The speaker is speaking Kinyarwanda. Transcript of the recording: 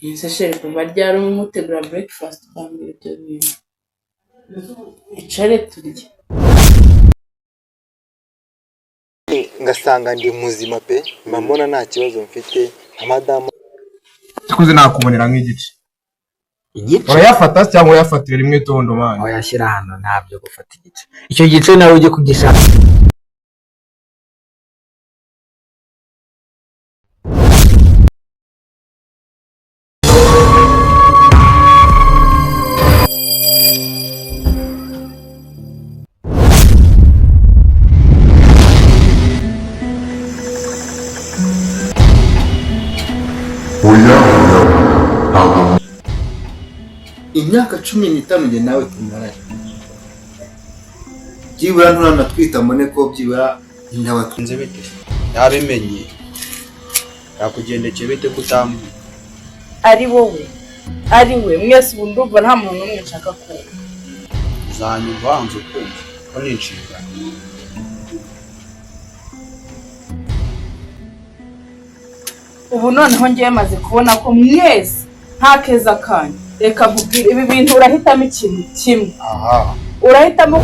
Ese sheri kuva ryari umutegura breakfast bambira ibyo bintu. Icare turye. Ngasanga ndi muzima pe mbona nta kibazo mfite amadamu Tukuze nakubonera nk'igice. Urayafata cyangwa uyafatira rimwe tondo manje. Oyashyira hano ntabyo gufata igice. Icyo gice nawe ujye kugishaka. imyaka 15 nge nawe tumaranye byibura nturanatwita mbone ko byibura ndabatunze bite yabimenye yakugendekeye bite kutamu Ari wowe mwese ubundumva nta muntu umwe nshaka ko zanyumva hanze kumva ko ninshinga ubu noneho ngiye maze kubona ko mwese nta keza kanyu reka nkubwire ibi bintu urahitamo ikintu kimwe urahitamo